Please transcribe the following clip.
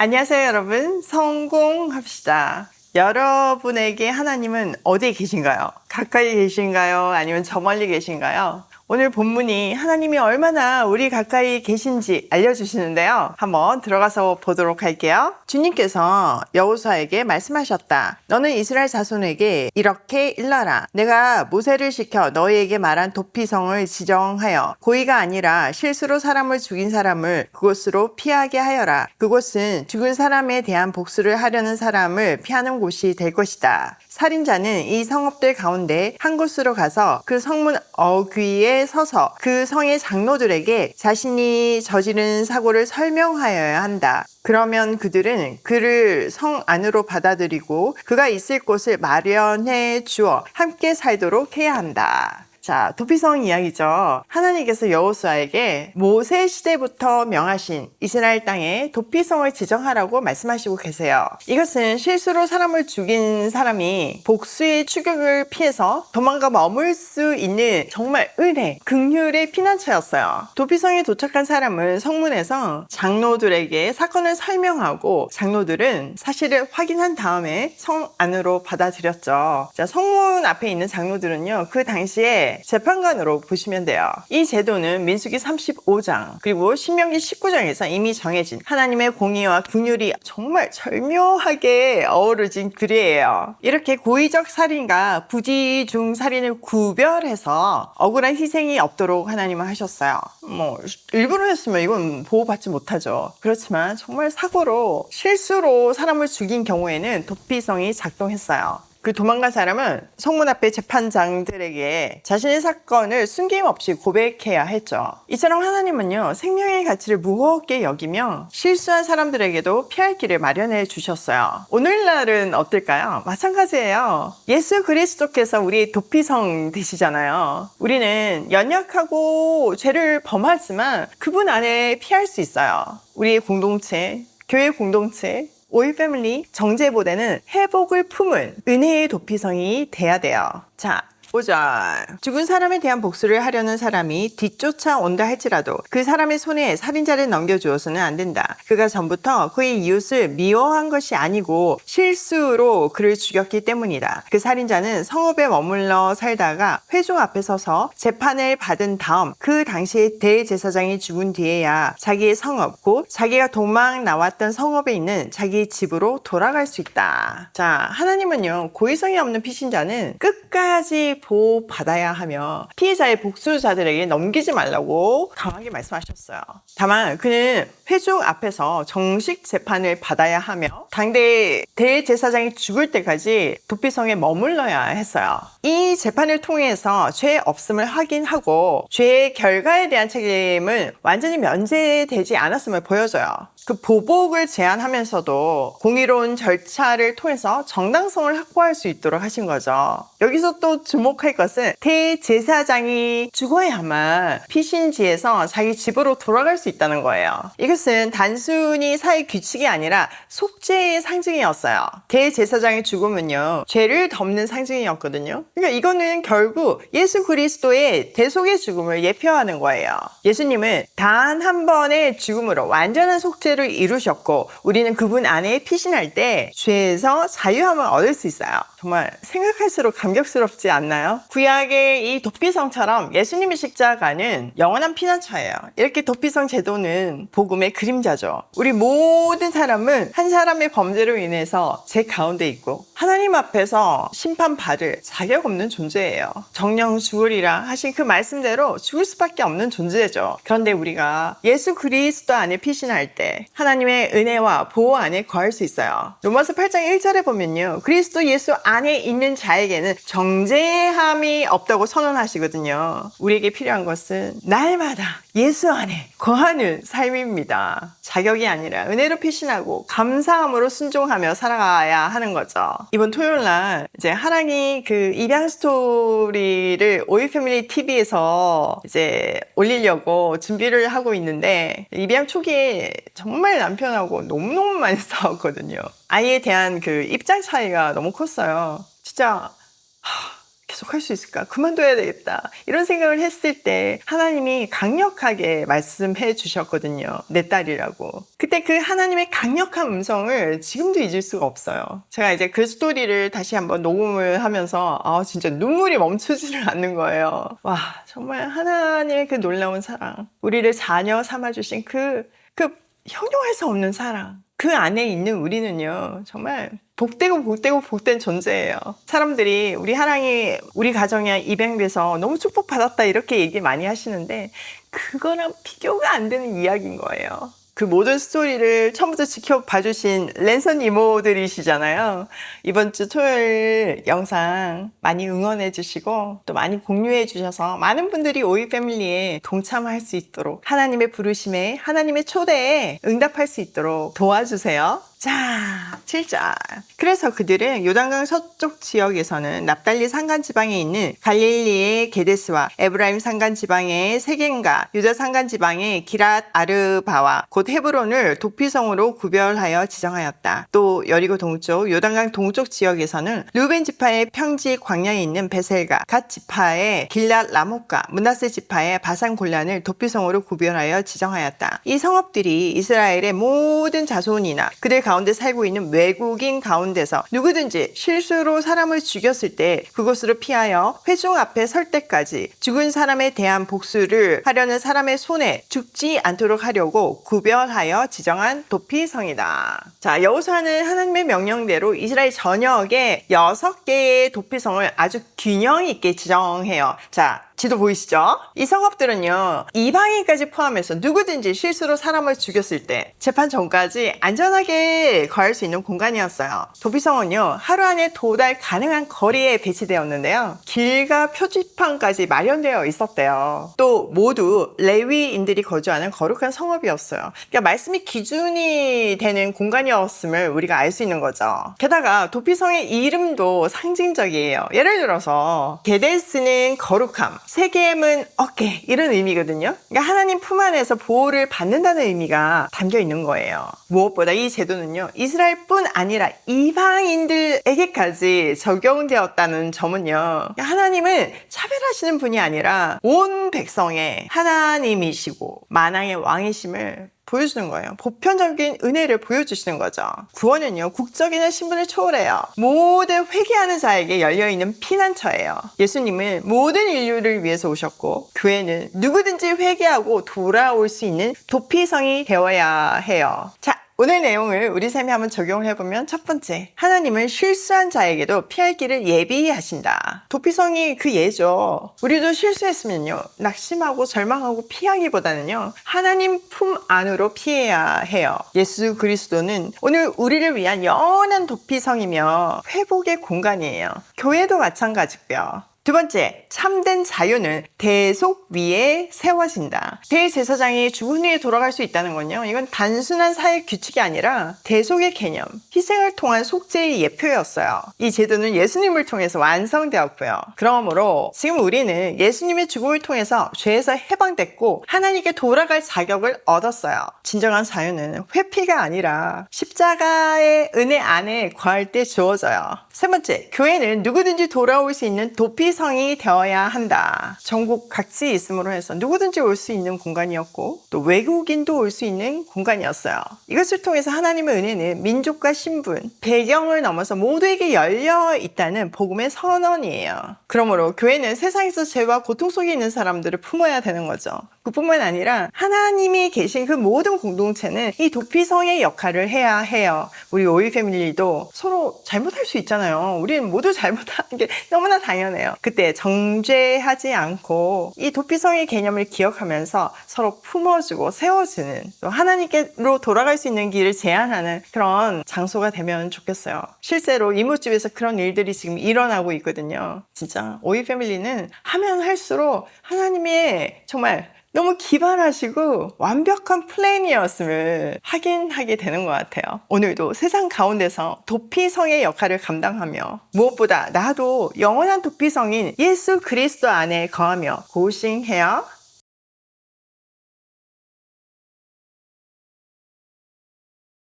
안녕하세요, 여러분. 성공합시다. 여러분에게 하나님은 어디에 계신가요? 가까이 계신가요? 아니면 저 멀리 계신가요? 오늘 본문이 하나님이 얼마나 우리 가까이 계신지 알려주시는데요. 한번 들어가서 보도록 할게요. 주님께서 여호수아에게 말씀하셨다. 너는 이스라엘 자손에게 이렇게 일러라. 내가 모세를 시켜 너희에게 말한 도피성을 지정하여 고의가 아니라 실수로 사람을 죽인 사람을 그곳으로 피하게 하여라. 그곳은 죽은 사람에 대한 복수를 하려는 사람을 피하는 곳이 될 것이다. 살인자는 이 성읍들 가운데 한 곳으로 가서 그 성문 어귀에 서서 그 성의 장로들에게 자신이 저지른 사고를 설명하여야 한다. 그러면 그들은 그를 성 안으로 받아들이고 그가 있을 곳을 마련해 주어 함께 살도록 해야 한다. 자, 도피성 이야기죠. 하나님께서 여호수아에게 모세 시대부터 명하신 이스라엘 땅에 도피성을 지정하라고 말씀하시고 계세요. 이것은 실수로 사람을 죽인 사람이 복수의 추격을 피해서 도망가 머물 수 있는 정말 은혜, 긍휼의 피난처였어요. 도피성에 도착한 사람은 성문에서 장로들에게 사건을 설명하고 장로들은 사실을 확인한 다음에 성 안으로 받아들였죠. 자, 성문 앞에 있는 장로들은요, 그 당시에 재판관으로 보시면 돼요. 이 제도는 민수기 35장 그리고 신명기 19장에서 이미 정해진 하나님의 공의와 긍휼이 정말 절묘하게 어우러진 글이에요. 이렇게 고의적 살인과 부지중 살인을 구별해서 억울한 희생이 없도록 하나님은 하셨어요. 일부러 했으면 이건 보호받지 못하죠. 그렇지만 정말 사고로 실수로 사람을 죽인 경우에는 도피성이 작동했어요. 그 도망간 사람은 성문 앞에 재판장들에게 자신의 사건을 숨김없이 고백해야 했죠. 이처럼 하나님은요, 생명의 가치를 무겁게 여기며 실수한 사람들에게도 피할 길을 마련해 주셨어요. 오늘날은 어떨까요? 마찬가지예요. 예수 그리스도께서 우리 도피성 되시잖아요. 우리는 연약하고 죄를 범하지만 그분 안에 피할 수 있어요. 우리의 공동체, 교회 공동체, 오일 패밀리 정제보다는 회복을 품은 은혜의 도피성이 돼야 돼요. 자, 보자. 죽은 사람에 대한 복수를 하려는 사람이 뒤쫓아온다 할지라도 그 사람의 손에 살인자를 넘겨주어서는 안 된다. 그가 전부터 그의 이웃을 미워한 것이 아니고 실수로 그를 죽였기 때문이다. 그 살인자는 성읍에 머물러 살다가 회중 앞에 서서 재판을 받은 다음 그 당시에 대제사장이 죽은 뒤에야 자기의 성읍, 곧 자기가 도망 나왔던 성읍에 있는 자기 집으로 돌아갈 수 있다. 자, 하나님은요, 고의성이 없는 피신자는 끝까지 보호받아야 하며 피해자의 복수자들에게 넘기지 말라고 강하게 말씀하셨어요. 다만 그는 회중 앞에서 정식 재판을 받아야 하며 당대 대제사장이 죽을 때까지 도피성에 머물러야 했어요. 이 재판을 통해서 죄 없음을 확인하고 죄의 결과에 대한 책임은 완전히 면제되지 않았음을 보여줘요. 그 보복을 제한하면서도 공의로운 절차를 통해서 정당성을 확보할 수 있도록 하신 거죠. 여기서 또 주목할 것은 대제사장이 죽어야만 피신지에서 자기 집으로 돌아갈 수 있다는 거예요. 이것은 단순히 사회 규칙이 아니라 속죄의 상징이었어요. 대제사장의 죽음은요, 죄를 덮는 상징이었거든요. 그러니까 이거는 결국 예수 그리스도의 대속의 죽음을 예표하는 거예요. 예수님은 단 한 번의 죽음으로 완전한 속죄를 이루셨고 우리는 그분 안에 피신할 때 죄에서 자유함을 얻을 수 있어요. 정말 생각할수록 감격스럽지 않나요? 구약의 이 도피성처럼 예수님의 십자가는 영원한 피난처예요. 이렇게 도피성 제도는 복음의 그림자죠. 우리 모든 사람은 한 사람의 범죄로 인해서 죄 가운데 있고 하나님 앞에서 심판받을 자격 없는 존재예요. 정령 죽으리라 하신 그 말씀대로 죽을 수밖에 없는 존재죠. 그런데 우리가 예수 그리스도 안에 피신할 때 하나님의 은혜와 보호 안에 거할 수 있어요. 로마서 8장 1절에 보면요, 그리스도 예수 안에 있는 자에게는 정죄함이 없다고 선언하시거든요. 우리에게 필요한 것은 날마다 예수 안에 거하는 삶입니다. 자격이 아니라 은혜로 피신하고 감사함으로 순종하며 살아가야 하는 거죠. 이번 토요일 날 이제 하랑이 그 입양 스토리를 오일 패밀리 TV에서 이제 올리려고 준비를 하고 있는데 입양 초기에 정말 남편하고 너무너무 많이 싸웠거든요. 아이에 대한 그 입장 차이가 너무 컸어요. 진짜 계속 할 수 있을까? 그만둬야 되겠다. 이런 생각을 했을 때 하나님이 강력하게 말씀해 주셨거든요. 내 딸이라고. 그때 그 하나님의 강력한 음성을 지금도 잊을 수가 없어요. 제가 이제 그 스토리를 다시 한번 녹음을 하면서 진짜 눈물이 멈추지를 않는 거예요. 와, 정말 하나님의 그 놀라운 사랑, 우리를 자녀 삼아주신 그 형용할 수 없는 사랑, 그 안에 있는 우리는요, 정말 복되고 복되고 복된 존재예요. 사람들이 우리 하랑이 우리 가정에 입양돼서 너무 축복받았다 이렇게 얘기 많이 하시는데 그거랑 비교가 안 되는 이야기인 거예요. 그 모든 스토리를 처음부터 지켜봐주신 랜선 이모들이시잖아요. 이번 주 토요일 영상 많이 응원해 주시고 또 많이 공유해 주셔서 많은 분들이 오이 패밀리에 동참할 수 있도록 하나님의 부르심에 하나님의 초대에 응답할 수 있도록 도와주세요. 자, 7절. 그래서 그들은 요단강 서쪽 지역에서는 납달리 산간지방에 있는 갈릴리의 게데스와 에브라임 산간지방의 세겜과 유다 산간지방의 기랏 아르바와 곧 헤브론을 도피성으로 구별하여 지정하였다. 또 여리고 동쪽 요단강 동쪽 지역에서는 르우벤 지파의 평지 광야에 있는 베셀과 갓 지파의 길랏 라못과 므낫세 지파의 바산 골란을 도피성으로 구별하여 지정하였다. 이 성읍들이 이스라엘의 모든 자손이나 그들 가운데 살고 있는 외국인 가운데서 누구든지 실수로 사람을 죽였을 때 그곳으로 피하여 회중 앞에 설 때까지 죽은 사람에 대한 복수를 하려는 사람의 손에 죽지 않도록 하려고 구별하여 지정한 도피성이다. 자, 여호수아는 하나님의 명령대로 이스라엘 전역에 6개의 도피성을 아주 균형 있게 지정해요. 자, 지도 보이시죠? 이 성읍들은요, 이방인까지 포함해서 누구든지 실수로 사람을 죽였을 때 재판 전까지 안전하게 거할 수 있는 공간이었어요. 도피성은요, 하루 안에 도달 가능한 거리에 배치되었는데요, 길과 표지판까지 마련되어 있었대요. 또 모두 레위인들이 거주하는 거룩한 성읍이었어요. 그러니까 말씀이 기준이 되는 공간이었음을 우리가 알 수 있는 거죠. 게다가 도피성의 이름도 상징적이에요. 예를 들어서 게데스는 거룩함, 세겜은 어깨, 이런 의미거든요. 그러니까 하나님 품 안에서 보호를 받는다는 의미가 담겨 있는 거예요. 무엇보다 이 제도는요, 이스라엘뿐 아니라 이방인들에게까지 적용되었다는 점은요, 그러니까 하나님은 차별하시는 분이 아니라 온 백성의 하나님이시고 만왕의 왕이심을 보여주는 거예요. 보편적인 은혜를 보여주시는 거죠. 구원은요, 국적이나 신분을 초월해요. 모든 회개하는 자에게 열려있는 피난처예요. 예수님은 모든 인류를 위해서 오셨고 교회는 누구든지 회개하고 돌아올 수 있는 도피성이 되어야 해요. 자, 오늘 내용을 우리 삶에 한번 적용을 해보면, 첫 번째, 하나님은 실수한 자에게도 피할 길을 예비하신다. 도피성이 그 예죠. 우리도 실수했으면요, 낙심하고 절망하고 피하기보다는요, 하나님 품 안으로 피해야 해요. 예수 그리스도는 오늘 우리를 위한 영원한 도피성이며 회복의 공간이에요. 교회도 마찬가지고요. 두 번째, 참된 자유는 대속 위에 세워진다. 대제사장이 죽은 후에 돌아갈 수 있다는 건요, 이건 단순한 사회 규칙이 아니라 대속의 개념, 희생을 통한 속죄의 예표였어요. 이 제도는 예수님을 통해서 완성되었고요. 그러므로 지금 우리는 예수님의 죽음을 통해서 죄에서 해방됐고 하나님께 돌아갈 자격을 얻었어요. 진정한 자유는 회피가 아니라 십자가의 은혜 안에 거할 때 주어져요. 세 번째, 교회는 누구든지 돌아올 수 있는 도피성이 되어야 한다. 전국 각지에 있음으로 해서 누구든지 올 수 있는 공간이었고 또 외국인도 올 수 있는 공간이었어요. 이것을 통해서 하나님의 은혜는 민족과 신분, 배경을 넘어서 모두에게 열려 있다는 복음의 선언이에요. 그러므로 교회는 세상에서 죄와 고통 속에 있는 사람들을 품어야 되는 거죠. 그뿐만 아니라 하나님이 계신 그 모든 공동체는 이 도피성의 역할을 해야 해요. 우리 오이 패밀리도 서로 잘못할 수 있잖아요. 우리는 모두 잘못하는 게 너무나 당연해요. 그때 정죄하지 않고 이 도피성의 개념을 기억하면서 서로 품어주고 세워주는, 또 하나님께로 돌아갈 수 있는 길을 제안하는 그런 장소가 되면 좋겠어요. 실제로 이모집에서 그런 일들이 지금 일어나고 있거든요. 진짜 오이 패밀리는 하면 할수록 하나님의 정말 너무 기발하시고 완벽한 플랜이었음을 확인하게 되는 것 같아요. 오늘도 세상 가운데서 도피성의 역할을 감당하며 무엇보다 나도 영원한 도피성인 예수 그리스도 안에 거하며 고싱해야